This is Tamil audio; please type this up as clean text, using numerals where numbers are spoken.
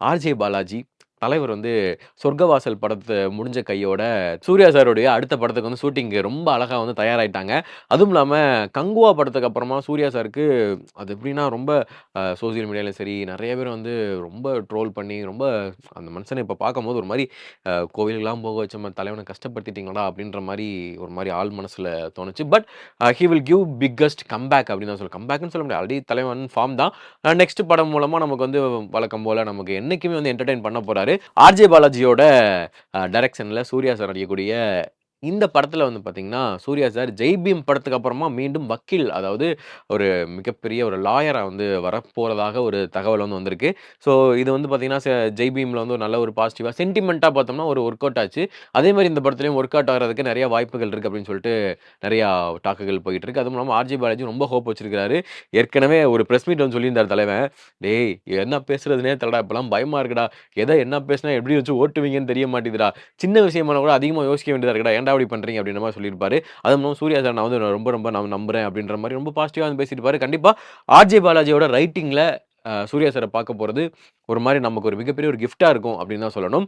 ஆர்ஜே பாலாஜி தலைவர் வந்து சொர்க்கவாசல் படத்த முடிஞ்ச கையோட, சூர்யா சாருடைய அடுத்த படத்துக்கு வந்து ஷூட்டிங்க்கு ரொம்ப அழகா வந்து தயாராயிட்டாங்க. அதுவும் இல்லாம கங்குவா படத்துக்கு அப்புறமா சூர்யா சாருக்கு அது எப்படின்னா ரொம்ப சோசியல் மீடியாலயும் சரி, நெறைய பேர் வந்து ரொம்ப ட்ரோல் பண்ணி, ரொம்ப அந்த மனுஷன இப்ப பார்க்கும்போது ஒரு மாரி கோவிலுக்குலாம் போக வச்ச தலைவன கஷ்டப்படுத்திட்டீங்கடா! அப்படின்ற மாரி ஒரு மாரி ஆழ் மனசுல தோணுச்சு. But he will give biggest comeback அப்படின்னு தான் சொல்லணும். கம்பேக்ன்னு சொல்ல முடியாது. ஆல்ரெடி தலைவன் ஃபார்ம் தான். நெக்ஸ்ட் படம் மூலமா நமக்கு வந்து வழக்கம் போல நமக்கு என்னைக்குமே வந்து என்டர்டெயின் பண்ண போறாரு. ஆர்ஜே பாலாஜியோட டைரக்ஷன்ல சூர்யா சார் நடிக்கக்கூடிய இந்த படத்துல வந்து பார்த்தீங்கன்னா, சூர்யா சார் ஜெய் பீம் படத்துக்கு அப்புறமா மீண்டும் வக்கீல் அதாவது ஒரு மிகப்பெரிய ஒரு லாயரா வந்து வரப்போறதாக ஒரு தகவல் வந்து வந்திருக்கு. ஸோ இது வந்து பார்த்தீங்கன்னா, ஜெய் பீம்ல வந்து ஒரு நல்ல ஒரு பாசிட்டிவா சென்டிமென்ட்டா பார்த்தோம்னா ஒரு ஒர்க் அவுட் ஆச்சு. அதே மாரி இந்த படத்துலயும் ஒர்க் அவுட் ஆகுறதுக்கு நெறைய வாய்ப்புகள் இருக்கு அப்படின்னு சொல்லிட்டு நெறையா டாக்குகள் போயிட்டு இருக்கு. அதுவும் இல்லாம ஆர்ஜே பாலாஜி ரொம்ப ஹோப் வச்சிருக்காரு. ஏற்கனவே ஒரு பிரஸ் மீட் வந்து சொல்லியிருந்தாரு தலைவன். "டேய் என்ன பேசுறதுன்னே தெரியலடா! இப்பலாம் பயமா இருக்குடா. எத என்ன பேசினா எப்படி வச்சு ஓட்டுவீங்கன்னு தெரிய மாட்டேங்குதுடா. சின்ன விஷயமான கூட அதிகமா யோசிக்க வேண்டியதா இருக்குடா. ஏன்டா இப்படி பண்றீங்க?" அப்படின்ற மாரி சொல்லியிருப்பாரு. அதுவும் இல்லாம சூர்யா சார் நான் வந்து ரொம்ப ரொம்ப நான் நம்புறேன் அப்படின்ற மாரி ரொம்ப பாசிட்டிவா வந்து பேசியிருப்பாரு. கண்டிப்பா ஆர்ஜே பாலாஜியோட ரைட்டிங்ல சூர்யா சார பார்க்க போறது ஒரு மாரி நமக்கு ஒரு மிகப்பெரிய ஒரு கிஃப்ட்டா இருக்கும் அப்படின்னு தான் சொல்லணும்.